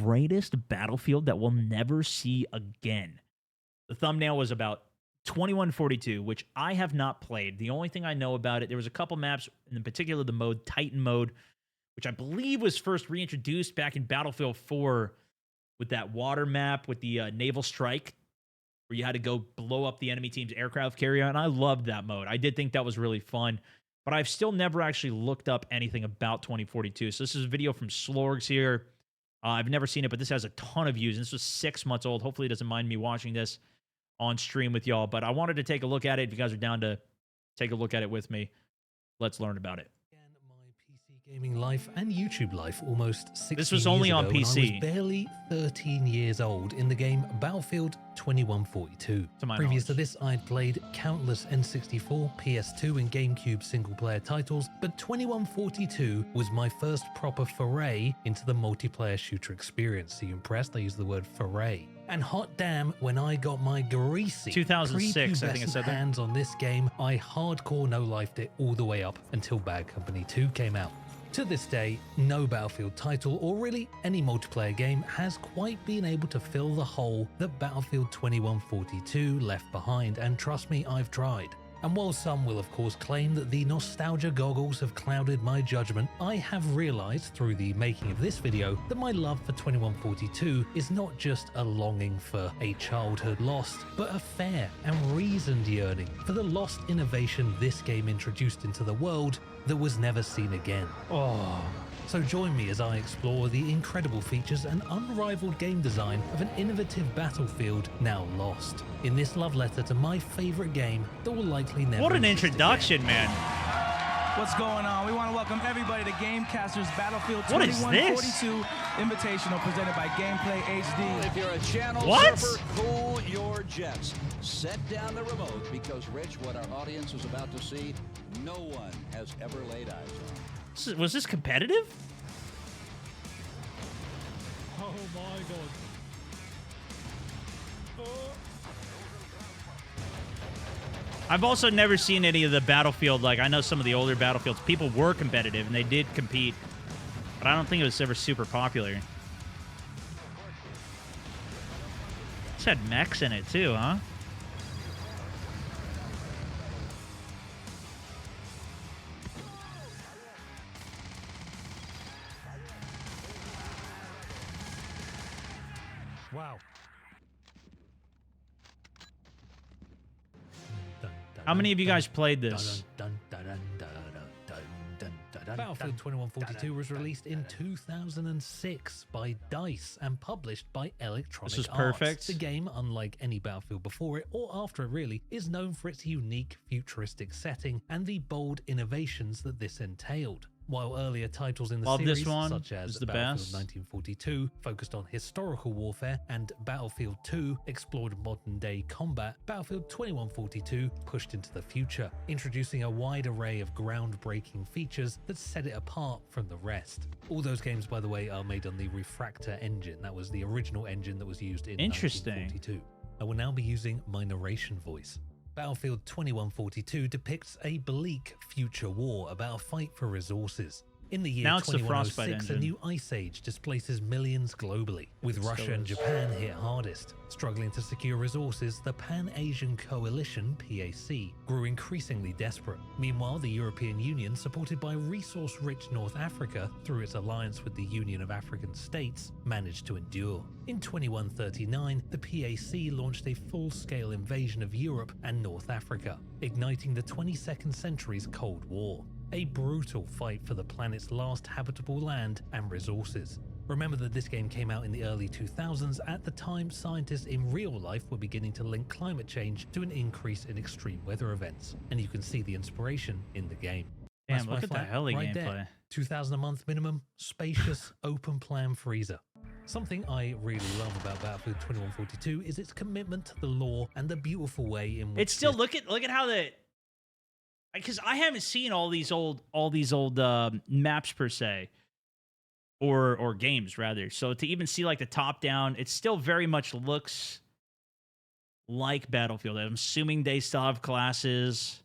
greatest Battlefield that we'll never see again. The thumbnail was about 2142, which I have not played. The only thing I know about it, there was a couple maps, in particular the mode Titan mode, which I believe was first reintroduced back in Battlefield 4 with that water map with the naval strike, where you had to go blow up the enemy team's aircraft carrier. And I loved that mode. I did think that was really fun. But I've still never actually looked up anything about 2042. So this is a video from Slorgs here. I've never seen it, but this has a ton of views. And this was 6 months old. Hopefully it doesn't mind me watching this on stream with y'all. But I wanted to take a look at it. If you guys are down to take a look at it with me, let's learn about it. My PC gaming life and YouTube life almost 16 This was only years on ago when PC. I was barely 13 years old in the game Battlefield 2142. To my Previous to knowledge. this, I'd played countless N64, PS2 and GameCube single-player titles, but 2142 was my first proper foray into the multiplayer shooter experience. Are you impressed? I use the word foray. And hot damn, when I got my greasy 2006, I think it prepubescent said that. hands on this game, I hardcore no-lifed it all the way up until Bad Company 2 came out. To this day, no Battlefield title, or really any multiplayer game, has quite been able to fill the hole that Battlefield 2142 left behind, and trust me, I've tried. And while some will of course claim that the nostalgia goggles have clouded my judgment, I have realized through the making of this video that my love for 2142 is not just a longing for a childhood lost, but a fair and reasoned yearning for the lost innovation this game introduced into the world that was never seen again. So join me as I explore the incredible features and unrivaled game design of an innovative Battlefield now lost, in this love letter to my favorite game that will likely never What an exist introduction, again. man. What's going on? We want to welcome everybody to Gamecasters Battlefield What is this? 2142 Invitational presented by Gameplay HD. If you're a channel What? surfer, cool your jets. Set down the remote because, Rich, what our audience is about to see, no one has ever laid eyes on. Was this competitive? Oh my god. I've also never seen any of the Battlefield, like I know some of the older Battlefields, people were competitive and they did compete, but I don't think it was ever super popular. This had mechs in it too, huh? Wow. How many of you guys played this? Battlefield 2142 was released in 2006 by DICE and published by Electronic This is Arts. perfect. The game, unlike any Battlefield before it or after it really, is known for its unique futuristic setting and the bold innovations that this entailed. While earlier titles in the Love series, this one. such as It's the Battlefield best. 1942, focused on historical warfare, and Battlefield 2 explored modern-day combat, Battlefield 2142 pushed into the future, introducing a wide array of groundbreaking features that set it apart from the rest. All those games, by the way, are made on the Refractor engine. That was the original engine that was used in Interesting. 1942. I will now be using my narration voice. Battlefield 2142 depicts a bleak future war about a fight for resources. In the year Now it's the Frostbite 2106, a engine. new ice age displaces millions globally, with It Russia still and is. Japan hit hardest. Struggling to secure resources, the Pan-Asian Coalition, PAC, grew increasingly desperate. Meanwhile, the European Union, supported by resource-rich North Africa through its alliance with the Union of African States, managed to endure. In 2139, the PAC launched a full-scale invasion of Europe and North Africa, igniting the 22nd century's Cold War. A brutal fight for the planet's last habitable land and resources. Remember that this game came out in the early 2000s. At the time, scientists in real life were beginning to link climate change to an increase in extreme weather events, and you can see the inspiration in the game. Damn, That's my look at the flat heli right gameplay. there. 2,000 a month minimum, spacious, open plan freezer. Something I really love about Battlefield 2142 is its commitment to the lore and the beautiful way in which It's still look at how the, because I haven't seen all these old maps per se, or games rather. So to even see like the top down, it still very much looks like Battlefield. I'm assuming they still have classes.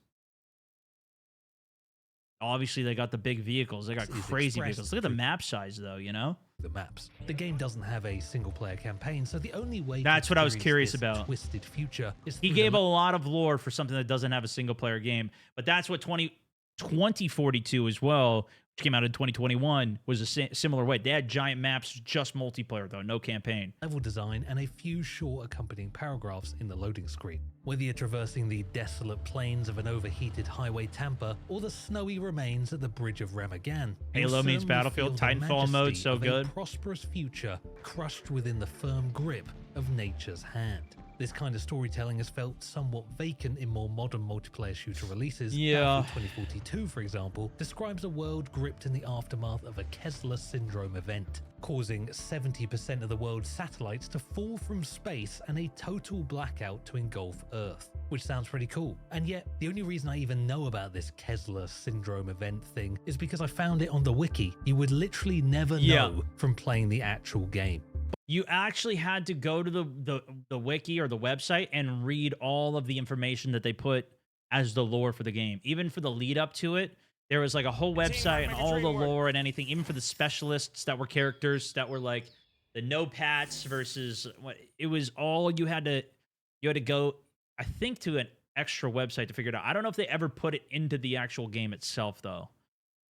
Obviously, they got the big vehicles. They got is crazy expressed vehicles. Look at the through- map size, though. You know, the maps. The game doesn't have a single-player campaign, so the only way That's what I was curious this about. Twisted future is He through gave the a lot of lore for something that doesn't have a single-player game, but that's what 2042 as well, which came out in 2021, was a similar way. They had giant maps, just multiplayer though, no campaign. level design and a few short accompanying paragraphs in the loading screen. Whether you're traversing the desolate plains of an overheated Highway Tampa or the snowy remains at the Bridge of Remagan, Halo you'll meets certainly Battlefield, feel the Titanfall mode, majesty so of a good. prosperous future crushed within the firm grip of nature's hand. This kind of storytelling has felt somewhat vacant in more modern multiplayer shooter releases. Yeah. Battlefield 2042, for example, describes a world gripped in the aftermath of a Kessler Syndrome event, causing 70% of the world's satellites to fall from space and a total blackout to engulf Earth, which sounds pretty cool. And yet, the only reason I even know about this Kessler Syndrome event thing is because I found it on the wiki. You would literally never know from playing the actual game. You actually had to go to the wiki or the website and read all of the information that they put as the lore for the game. Even for the lead up to it, there was like a whole website and all the lore and anything, even for the specialists that were characters that were like the no pats versus what it was all you had to go, I think, to an extra website to figure it out. I don't know if they ever put it into the actual game itself though.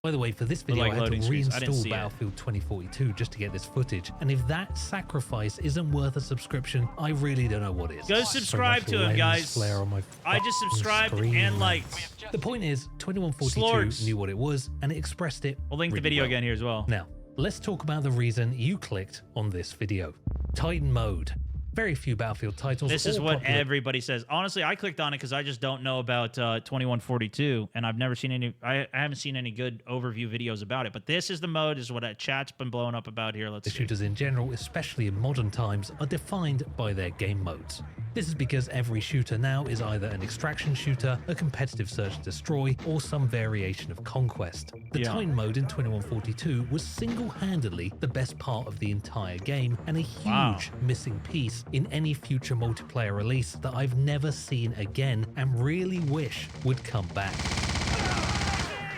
By the way, for this video, like I had to loading screens. I didn't reinstall see it. Battlefield 2042 just to get this footage. And if that sacrifice isn't worth a subscription, I really don't know what is. Go subscribe to him, guys. I just subscribed and liked. The point is, 2142 Slorks. knew what it was, and it expressed it. We'll link the really video well. again here as well. Now, let's talk about the reason you clicked on this video. Titan mode. Very few Battlefield titles. This is all what popular. everybody says. Honestly, I clicked on it because I just don't know about 2142, and I've never seen any. I haven't seen any good overview videos about it. But this is the mode. This is what chat's been blowing up about here. Let's The see. shooters in general, especially in modern times, are defined by their game modes. This is because every shooter now is either an extraction shooter, a competitive search and destroy, or some variation of conquest. The Yeah. Titan mode in 2142 was single-handedly the best part of the entire game and a huge Wow. missing piece in any future multiplayer release that I've never seen again and really wish would come back.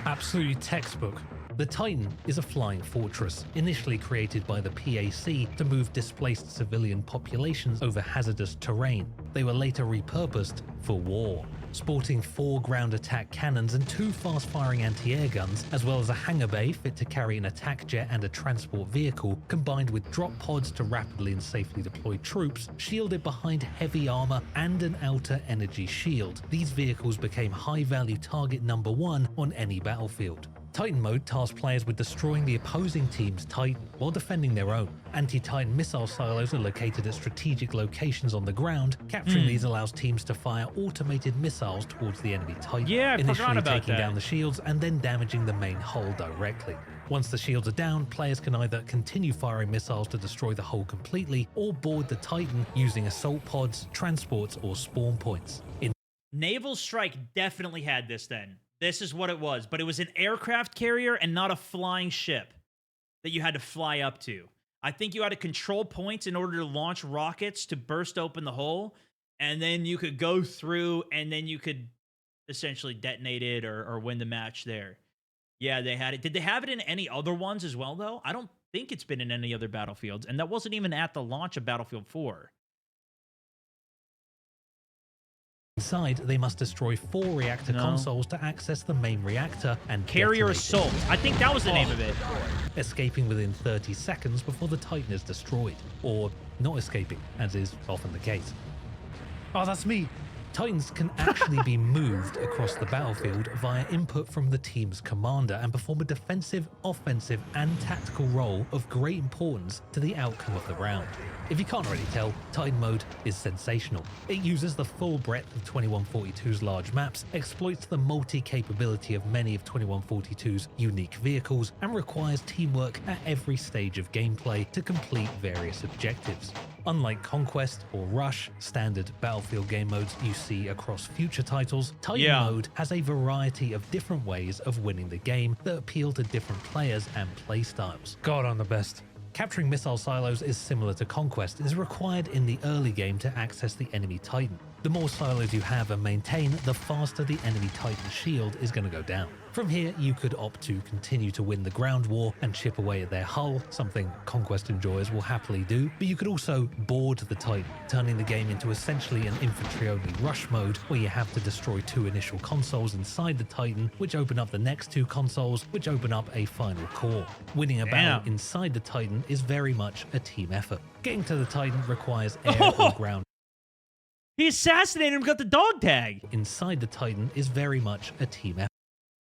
Absolutely textbook. The Titan is a flying fortress, initially created by the PAC to move displaced civilian populations over hazardous terrain. They were later repurposed for war. Sporting 4 ground attack cannons and 2 fast-firing anti-air guns, as well as a hangar bay fit to carry an attack jet and a transport vehicle, combined with drop pods to rapidly and safely deploy troops, shielded behind heavy armor and an outer energy shield. These vehicles became high-value target number 1 on any battlefield. Titan mode tasks players with destroying the opposing team's Titan while defending their own. Anti-Titan missile silos are located at strategic locations on the ground. Capturing these allows teams to fire automated missiles towards the enemy Titan, Yeah, I forgot initially about taking that. down the shields and then damaging the main hull directly. Once the shields are down, players can either continue firing missiles to destroy the hull completely or board the Titan using assault pods, transports, or spawn points. In Naval Strike definitely had this then. This is what it was, but it was an aircraft carrier and not a flying ship that you had to fly up to. I think you had to control points in order to launch rockets to burst open the hole, and then you could go through, and then you could essentially detonate it or win the match there. Yeah, they had it. Did they have it in any other ones as well, though? I don't think it's been in any other Battlefields, and that wasn't even at the launch of Battlefield 4. Inside, they must destroy 4 reactor consoles to access the main reactor and Carrier detonate it. Assault. I think that was the name of it. Escaping within 30 seconds before the Titan is destroyed, or not escaping, as is often the case. Oh, that's me! Titans can actually be moved across the battlefield via input from the team's commander and perform a defensive, offensive, and tactical role of great importance to the outcome of the round. If you can't already tell, Titan mode is sensational. It uses the full breadth of 2142's large maps, exploits the multi-capability of many of 2142's unique vehicles, and requires teamwork at every stage of gameplay to complete various objectives. Unlike Conquest or Rush, standard Battlefield game modes you see across future titles, Titan mode has a variety of different ways of winning the game that appeal to different players and playstyles. God, I'm the best. Capturing missile silos is similar to Conquest and is required in the early game to access the enemy Titan. The more silos you have and maintain, the faster the enemy Titan shield is going to go down. From here, you could opt to continue to win the ground war and chip away at their hull, something Conquest enjoyers will happily do, but you could also board the Titan, turning the game into essentially an infantry-only rush mode where you have to destroy 2 initial consoles inside the Titan, which open up the next 2 consoles, which open up a final core. Winning a battle inside the Titan is very much a team effort. Getting to the Titan requires air or ground. He assassinated him, got the dog tag. Inside the Titan is very much a team effort.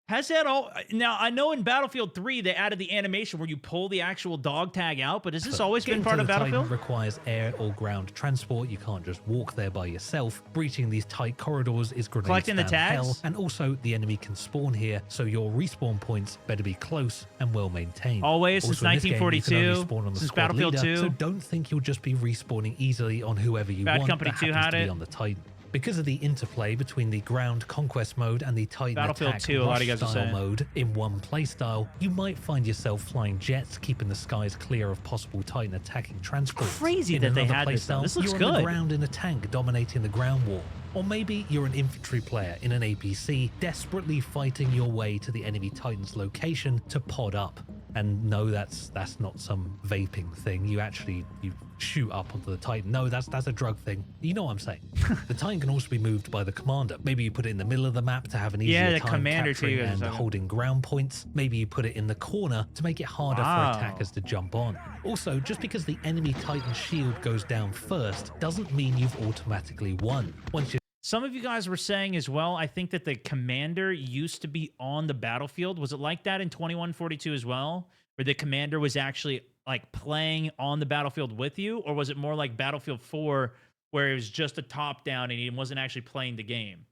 Has that all? Now, I know in Battlefield 3, they added the animation where you pull the actual dog tag out, but has this always been part of Battlefield? Titan requires air or ground transport. You can't just walk there by yourself. Breaching these tight corridors is grenade Collecting the tags? hell, and also the enemy can spawn here, so your respawn points better be close and well maintained. Always, also, since 1942, since Battlefield 2. So don't think you'll just be respawning easily on whoever you Bad want Company that 2 happens had to be it. on the Titan. Because of the interplay between the ground conquest mode and the Titan Battlefield attack 2, a lot of you guys are rush saying. style mode in one playstyle, you might find yourself flying jets, keeping the skies clear of possible Titan attacking transports. Crazy In that they another had this, though. playstyle, This looks you're on the good. ground in a tank dominating the ground war. Or maybe you're an infantry player in an APC desperately fighting your way to the enemy Titan's location to pod up. And no, that's not some vaping thing. You shoot up onto the Titan. No, that's a drug thing. You know what I'm saying. The Titan can also be moved by the commander. Maybe you put it in the middle of the map to have an easier the time commander too, capturing you guys and are talking. holding ground points. Maybe you put it in the corner to make it harder Wow. for attackers to jump on. Also, just because the enemy Titan shield goes down first doesn't mean you've automatically won. Once you Some of you guys were saying as well, I think that the commander used to be on the battlefield. Was it like that in 2142 as well? Where the commander was actually like playing on the battlefield with you? Or was it more like Battlefield 4 where it was just a top down and he wasn't actually playing the game?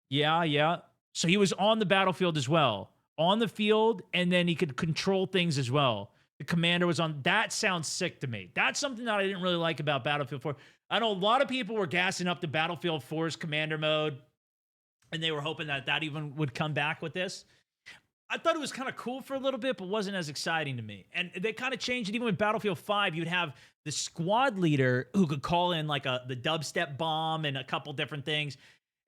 Yeah. So he was on the battlefield as well. On the field, and then he could control things as well. The commander was on. That sounds sick to me. That's something that I didn't really like about Battlefield 4. I know a lot of people were gassing up the Battlefield 4's commander mode, and they were hoping that that even would come back with this. I thought it was kind of cool for a little bit, but wasn't as exciting to me. And they kind of changed it. Even with Battlefield 5, you'd have the squad leader who could call in like the dubstep bomb and a couple different things.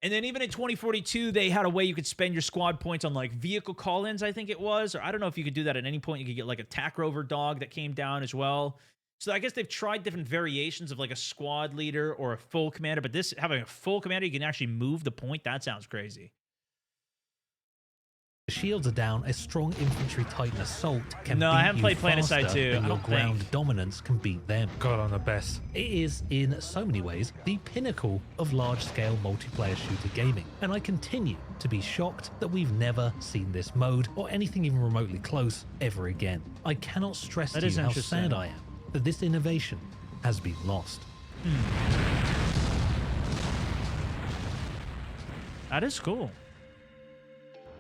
And then even in 2042, they had a way you could spend your squad points on like vehicle call-ins, I think it was. Or I don't know if you could do that at any point. You could get like a TAC rover dog that came down as well. So I guess they've tried different variations of like a squad leader or a full commander. But this, having a full commander, you can actually move the point. That sounds crazy. shields are down, a strong infantry Titan assault can beat I haven't you played Planetside faster 2. than I your don't ground think. dominance can beat them. God, I'm the best. It is, in so many ways, the pinnacle of large-scale multiplayer shooter gaming, and I continue to be shocked that we've never seen this mode, or anything even remotely close, ever again. I cannot stress That to is you how interesting. sad I am that this innovation has been lost. That is cool.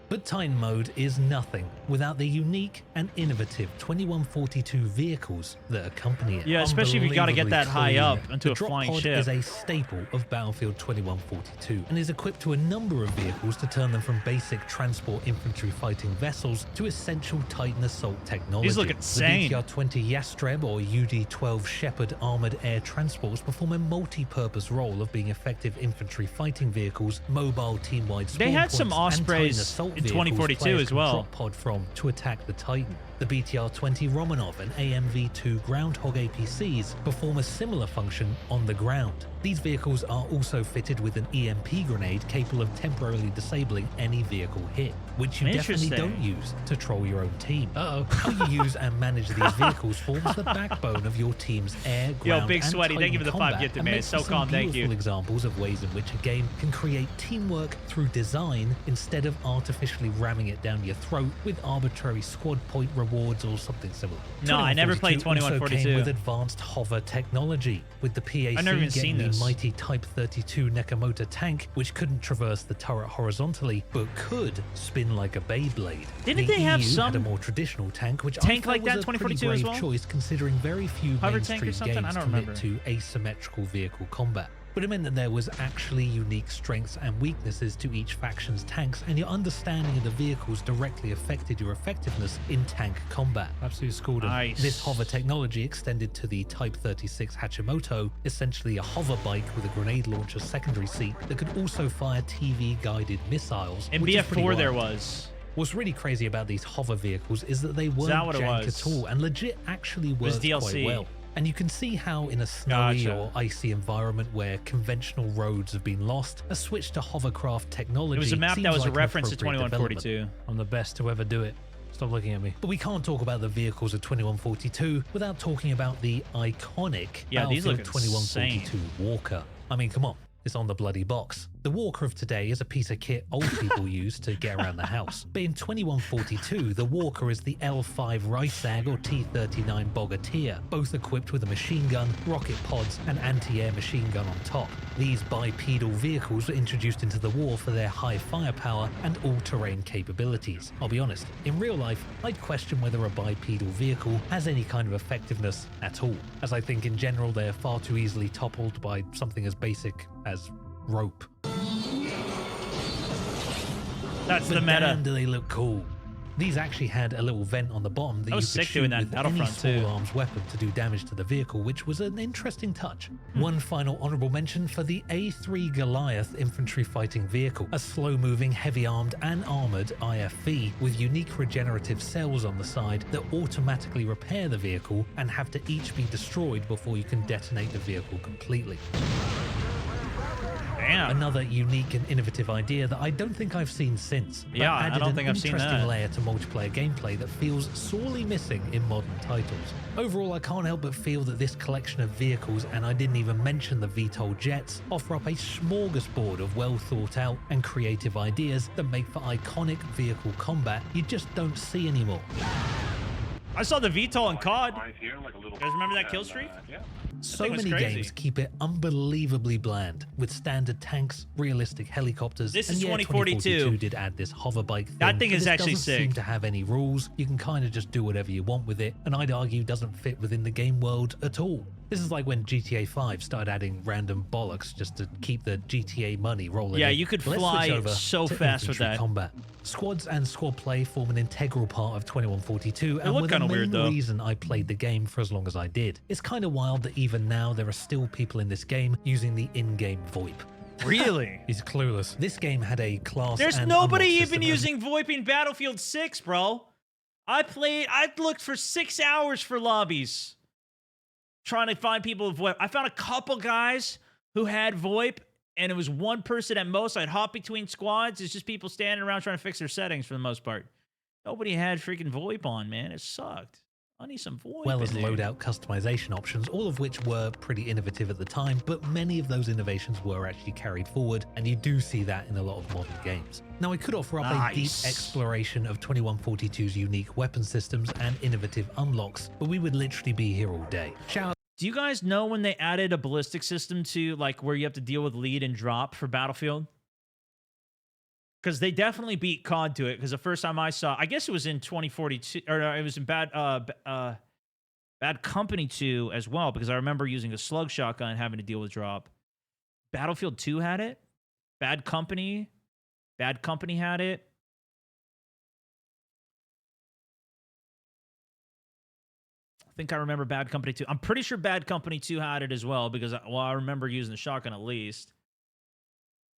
But Titan mode is nothing without the unique and innovative 2142 vehicles that accompany it. Yeah, especially if you gotta get that high up Unbelievably into clean. a flying The drop pod ship. is a staple of Battlefield 2142 and is equipped to a number of vehicles to turn them from basic transport infantry fighting vessels to essential Titan assault technology. These look insane. The BTR-20 Yastreb or UD-12 Shepherd armored air transports perform a multi-purpose role of being effective infantry fighting vehicles, mobile team-wide spawn They had some points, and Titan Ospreys assault in vehicles 2042 players as can well. drop pod from to attack the Titan. The BTR-20 Romanov and AMV-2 Groundhog APCs perform a similar function on the ground. These vehicles are also fitted with an EMP grenade capable of temporarily disabling any vehicle hit, which you definitely Interesting. don't use to troll your own team. How you use and manage these vehicles forms the backbone of your team's air, ground, Big and Sweaty, thank you for the Titan 5 gifted, and man. makes So for some calm, thank you. beautiful examples of ways in which a game can create teamwork through design instead of artificially ramming it down your throat with arbitrary squad point rewards or something similar. No, I never played 2142 also came 2142. with advanced hover technology, with the PAC I've never even getting seen the this. mighty Type 32 Nakamoto tank, which couldn't traverse the turret horizontally, but could spin like a Beyblade. Didn't The they have EU some had a more traditional tank, which tank I like felt that was in a pretty 2042 as brave well? choice, considering very few Hover tank or mainstream something? I games don't commit remember. to asymmetrical vehicle combat. But it meant that there was actually unique strengths and weaknesses to each faction's tanks, and your understanding of the vehicles directly affected your effectiveness in tank combat. Absolutely schooled him. Nice. This hover technology extended to the Type 36 Hachimoto, essentially a hover bike with a grenade launcher secondary seat that could also fire TV-guided missiles. In which is pretty BF4 there wild. was. What's really crazy about these hover vehicles is that they weren't that what it jank was? at all and legit actually was worked DLC. quite well. And you can see how in a snowy Gotcha. or icy environment where conventional roads have been lost, a switch to hovercraft technology It was a map seems that was like a an reference to appropriate 2142. I'm the best to ever do it. Stop looking at me. But we can't talk about the vehicles of 2142 without talking about the iconic these look Battlefield 2142 Walker. I mean, come on. It's on the bloody box. The Walker of today is a piece of kit old people use to get around the house. But in 2142, the Walker is the L5 Reisag or T39 Bogatyr, both equipped with a machine gun, rocket pods, and anti-air machine gun on top. These bipedal vehicles were introduced into the war for their high firepower and all-terrain capabilities. I'll be honest, in real life, I'd question whether a bipedal vehicle has any kind of effectiveness at all, as I think in general they're far too easily toppled by something as basic as rope. That's But the meta. damn, do they look cool. These actually had a little vent on the bottom that you I could was sick shoot doing that in with any Battlefront small too. arms weapon to do damage to the vehicle, which was an interesting touch. One final honorable mention for the A3 Goliath infantry fighting vehicle, a slow-moving, heavy-armed and armored IFV with unique regenerative cells on the side that automatically repair the vehicle and have to each be destroyed before you can detonate the vehicle completely. Damn. Another unique and innovative idea that I don't think I've seen since. but Yeah, I added don't think I've seen interesting that. layer to multiplayer gameplay that feels sorely missing in modern titles. Overall, I can't help but feel that this collection of vehicles, and I didn't even mention the VTOL jets, offer up a smorgasbord of well thought out and creative ideas that make for iconic vehicle combat you just don't see anymore. I saw the VTOL in COD. You guys remember that kill streak? So thing was many crazy. games keep it unbelievably bland, with standard tanks, realistic helicopters. This and is yeah, 2042. did add this hover bike thing. That thing but is this actually doesn't sick. seem to have any rules. You can kind of just do whatever you want with it, and I'd argue doesn't fit within the game world at all. This is like when GTA 5 started adding random bollocks just to keep the GTA money rolling. Yeah, in. you could Let's fly switch over so to fast with infantry that. combat. Squads and squad play form an integral part of 2142, and look were the kinda main weird, though. reason I played the game for as long as I did. It's kind of wild that even now there are still people in this game using the in-game VoIP. Really? He's clueless. This game had a class. There's and nobody unlock even system using VoIP in Battlefield 6, bro. I looked for 6 hours for lobbies trying to find people with VoIP. I found a couple guys who had VoIP, and it was one person at most. I'd hop between squads. It's just people standing around trying to fix their settings for the most part. Nobody had freaking VoIP on, man. It sucked. I need some VoIP. well as in there. loadout customization options, all of which were pretty innovative at the time, but many of those innovations were actually carried forward, and you do see that in a lot of modern games. Now, I could offer up a deep Nice. exploration of 2142's unique weapon systems and innovative unlocks, but we would literally be here all day. Shout out Do you guys know when they added a ballistic system to like where you have to deal with lead and drop for Battlefield? Because they definitely beat COD to it. Because the first time I saw, I guess it was in 2042, or it was in Bad Company 2 as well. Because I remember using a slug shotgun and having to deal with drop. Battlefield 2 had it. Bad Company had it. I think I remember Bad Company 2. I'm pretty sure Bad Company 2 had it as well because, well, I remember using the shotgun at least.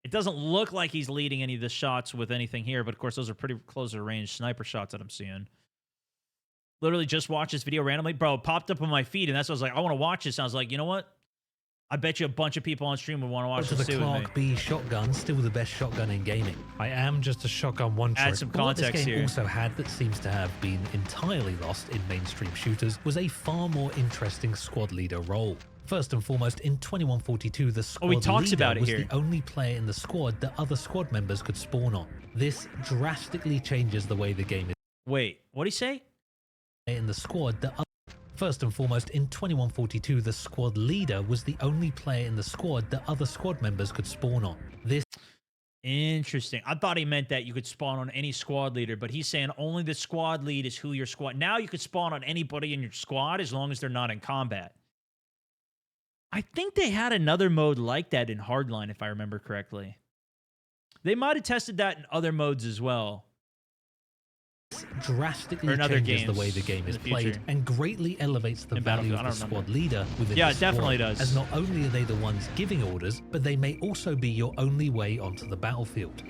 It doesn't look like he's leading any of the shots with anything here, but of course, those are pretty closer range sniper shots that I'm seeing. Literally just watched this video randomly. Bro, it popped up on my feed, and that's what I was like, I want to watch this. And I was like, you know what? I bet you a bunch of people on stream would want to watch to this the too with me. Clark B shotgun, still the best shotgun in gaming. I am just a shotgun one trick. Add some But what context this game here. also had that seems to have been entirely lost in mainstream shooters was a far more interesting squad leader role. First and foremost, in 2142, the squad he talks leader about it was here. the only player in the squad that other squad members could spawn on. This drastically changes the way the game is Wait, what'd he say? in the squad that First and foremost, in 2142, the squad leader was the only player in the squad that other squad members could spawn on. This Interesting. I thought he meant that you could spawn on any squad leader, but he's saying only the squad lead is who your squad. Now you could spawn on anybody in your squad as long as they're not in combat. I think they had another mode like that in Hardline, if I remember correctly. They might have tested that in other modes as well. drastically Or in other changes the games way the game in is the future. played and greatly elevates the In value Battlefield, of I the don't squad leader within Yeah, the it squad, definitely does. as not only are they the ones giving orders, but they may also be your only way onto the battlefield.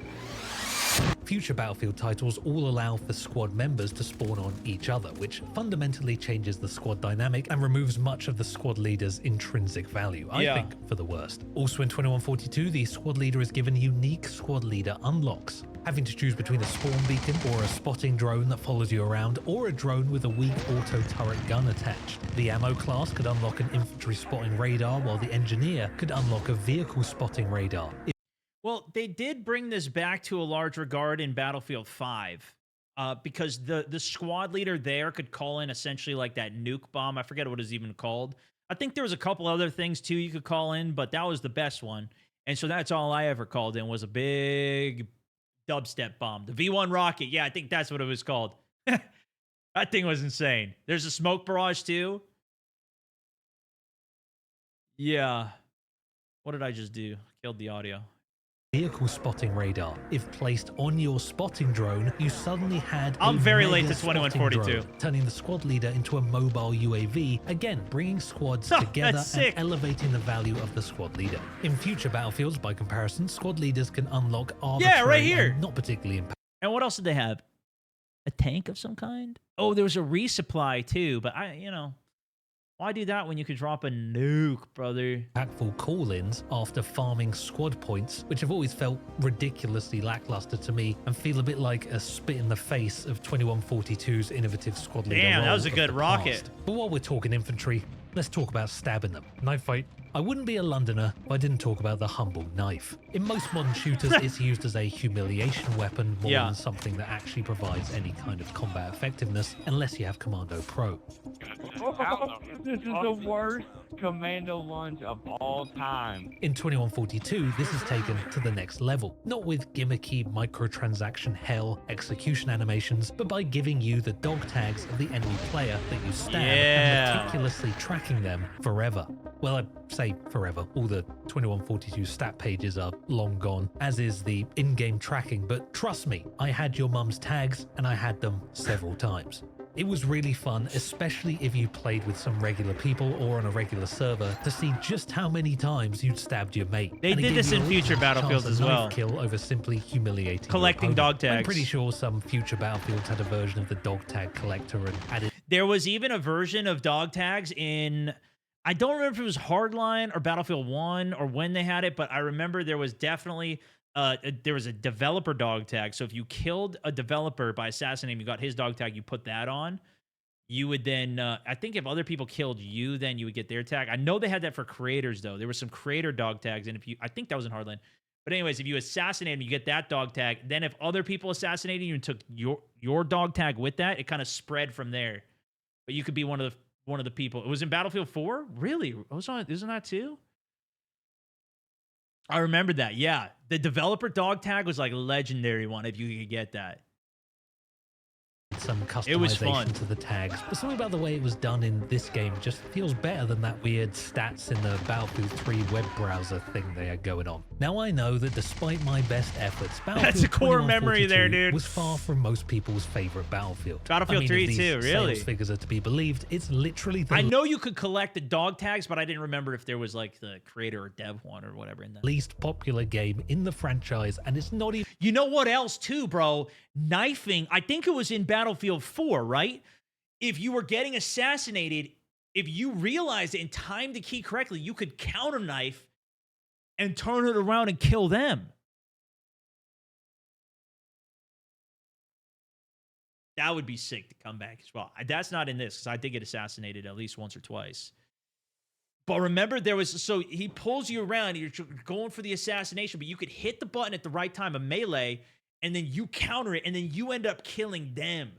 Future Battlefield titles all allow for squad members to spawn on each other, which fundamentally changes the squad dynamic and removes much of the squad leader's intrinsic value, I think for the worst. Also in 2142, the squad leader is given unique squad leader unlocks, having to choose between a spawn beacon or a spotting drone that follows you around, or a drone with a weak auto turret gun attached. The ammo class could unlock an infantry spotting radar, while the engineer could unlock a vehicle spotting radar. Well, they did bring this back to a large regard in Battlefield 5, because the squad leader there could call in essentially like that nuke bomb. I forget what it was even called. I think there was a couple other things too you could call in, but that was the best one. And so that's all I ever called in, was a big dubstep bomb. The V1 rocket. Yeah, I think that's what it was called. That thing was insane. There's a smoke barrage too. Yeah. What did I just do? Killed the audio. Vehicle spotting radar. If placed on your spotting drone, you suddenly had I'm a very late mega to 2142. spotting drone, turning the squad leader into a mobile UAV, again bringing squads together and elevating the value of the squad leader. In future Battlefields, by comparison, squad leaders can unlock arbitrary right here. and not particularly impactful. And what else did they have? A tank of some kind? Oh, there was a resupply too, but why do that when you could drop a nuke, brother? Impactful call-ins after farming squad points, which have always felt ridiculously lackluster to me and feel a bit like a spit in the face of 2142's innovative squad leader. Damn, that role was a of good the rocket. past. But while we're talking infantry, let's talk about stabbing them. Knife fight. I wouldn't be a Londoner if I didn't talk about the humble knife. In most modern shooters, it's used as a humiliation weapon more than something that actually provides any kind of combat effectiveness, unless you have Commando Pro. This is the worst commando lunge of all time. In 2142, this is taken to the next level, not with gimmicky microtransaction hell execution animations, but by giving you the dog tags of the enemy player that you stab and meticulously tracking them forever. Well, I'd say forever. All the 2142 stat pages are long gone, as is the in-game tracking, but trust me, I had your mum's tags and I had them several times. It was really fun, especially if you played with some regular people or on a regular server, to see just how many times you'd stabbed your mate. They did this in future Battlefields as well. Kill over simply humiliating collecting dog tags. I'm pretty sure some future Battlefields had a version of the dog tag collector and added. There was even a version of dog tags in, I don't remember if it was Hardline or Battlefield 1 or when they had it, but I remember there was definitely there was a developer dog tag. So if you killed a developer by assassinating him, you got his dog tag, you put that on. You would then, I think if other people killed you, then you would get their tag. I know they had that for creators though. There were some creator dog tags, and I think that was in Hardline. But anyways, if you assassinate him, you get that dog tag. Then if other people assassinated you and took your dog tag with that, it kind of spread from there. But you could be one of the people. It was in Battlefield 4? Really? Isn't that too? I remember that. Yeah. The developer dog tag was like a legendary one if you could get that. Some customization it was fun. To the tags, but something about the way it was done in this game just feels better than that weird stats in the Battlefield 3 web browser thing they had going on. Now I know that despite my best efforts, Battlefield that's a core memory there, dude. Was far from most people's favorite Battlefield. Battlefield 3 too, really. Sales figures are to be believed. It's literally the I know you could collect the dog tags, but I didn't remember if there was like the creator or dev one or whatever in that. Least popular game in the franchise, and it's not even. You know what else too, bro? Knifing. I think it was in Battlefield 4, right? If you were getting assassinated, if you realized it and timed the key correctly, you could counter knife and turn it around and kill them. That would be sick to come back as well. That's not in this because I did get assassinated at least once or twice. But remember, so he pulls you around, you're going for the assassination, but you could hit the button at the right time, a melee, and then you counter it, and then you end up killing them.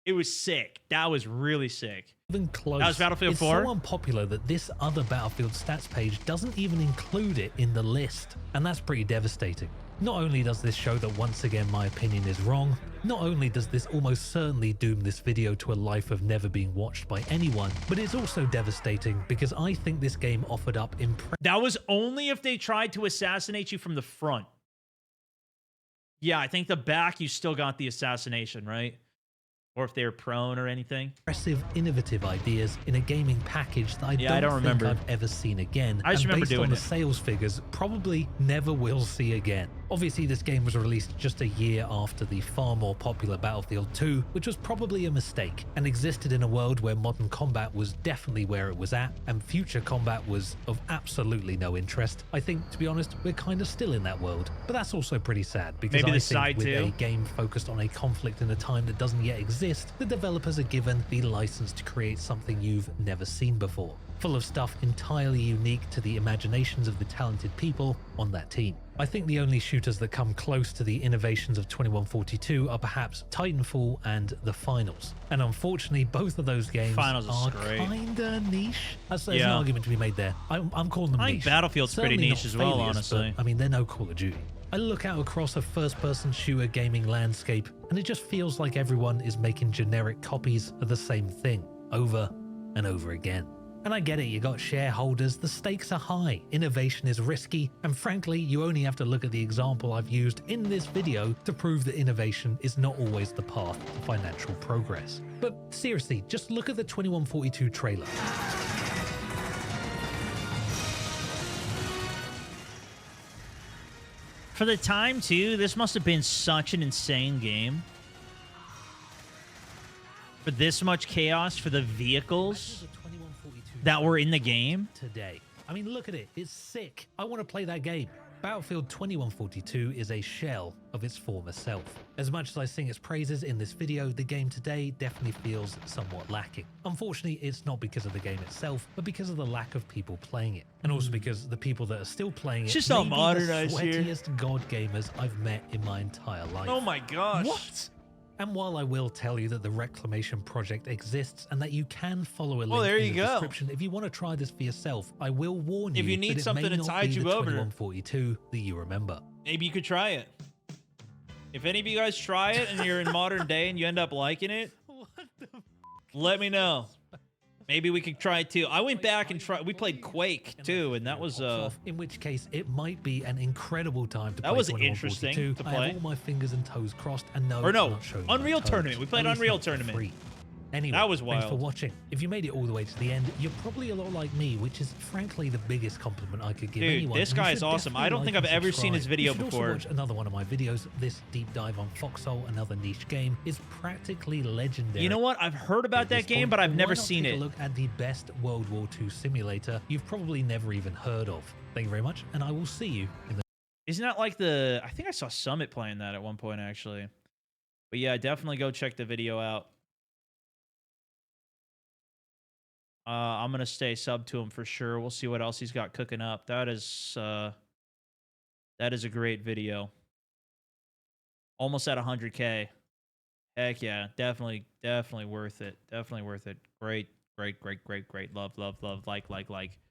It was sick. That was really sick. Even close. That was Battlefield 4? It's so unpopular that this other Battlefield stats page doesn't even include it in the list, and that's pretty devastating. Not only does this show that once again my opinion is wrong, not only does this almost certainly doom this video to a life of never being watched by anyone, but it's also devastating because I think this game offered up That was only if they tried to assassinate you from the front. Yeah, I think the back you still got the assassination, right? Or if they're prone or anything. Impressive, innovative ideas in a gaming package that I don't think I've ever seen again. I just remember doing doing the sales figures, probably never will see again. Obviously, this game was released just a year after the far more popular Battlefield 2, which was probably a mistake, and existed in a world where modern combat was definitely where it was at, and future combat was of absolutely no interest. I think, to be honest, we're kind of still in that world, but that's also pretty sad, because Maybe I the think side with two. a game focused on a conflict in a time that doesn't yet exist, the developers are given the license to create something you've never seen before, full of stuff entirely unique to the imaginations of the talented people on that team. I think the only shooters that come close to the innovations of 2142 are perhaps Titanfall and The Finals. And unfortunately, both of those games Finals is are great. kinda niche. There's an Yeah. argument to be made there. I'm calling them I think niche. Battlefield's pretty Certainly niche not as well, failures, honestly. but, I mean, they're no Call of Duty. I look out across a first-person shooter gaming landscape, and it just feels like everyone is making generic copies of the same thing, over and over again. And I get it, you got shareholders, the stakes are high, innovation is risky, and frankly, you only have to look at the example I've used in this video to prove that innovation is not always the path to financial progress. But seriously, just look at the 2142 trailer. For the time, too, this must have been such an insane game. For this much chaos, for the vehicles that were in the game. Today. I mean, look at it. It's sick. I want to play that game. Battlefield 2142 is a shell of its former self. As much as I sing its praises in this video, the game today definitely feels somewhat lacking. Unfortunately, it's not because of the game itself, but because of the lack of people playing it. And also because the people that are still playing it It's just all may be modernized the here. sweatiest god gamers I've met in my entire life. Oh my gosh. What? And while I will tell you that the Reclamation project exists and that you can follow a link Well, there in you the go. description if you want to try this for yourself, I will warn you If you need that it something may to not tide be you the over. 2142 that you remember. Maybe you could try it. If any of you guys try it and you're in modern day and you end up liking it, let me know. Maybe we could try it too. I went back and tried. We played Quake too, and that was In which case, it might be an incredible time to That play was 2142. interesting to I play. have all my fingers and toes crossed, and no, Or no, I'm not showing you my Unreal toes. Tournament. We played At least Unreal not for Tournament. free. Anyway, That was thanks for wild. watching. If you made it all the way to the end, you're probably a lot like me, which is frankly the biggest compliment I could give Dude, anyone. this And you guy is should awesome. I definitely don't like think I've and ever seen his subscribe. video You should before. Also watch another one of my videos. This deep dive on Foxhole, another niche game, is practically legendary. You know what? I've heard about At that this game, point, but I've why never not seen take it. a look at the best World War II simulator you've probably never even heard of. Thank you very much, and I will see you in the Isn't that like the... I think I saw Summit playing that at one point, actually. But yeah, definitely go check the video out. I'm going to stay sub to him for sure. We'll see what else he's got cooking up. That is a great video. Almost at 100K. Heck yeah. Definitely worth it. Definitely worth it. Great. Love. Like.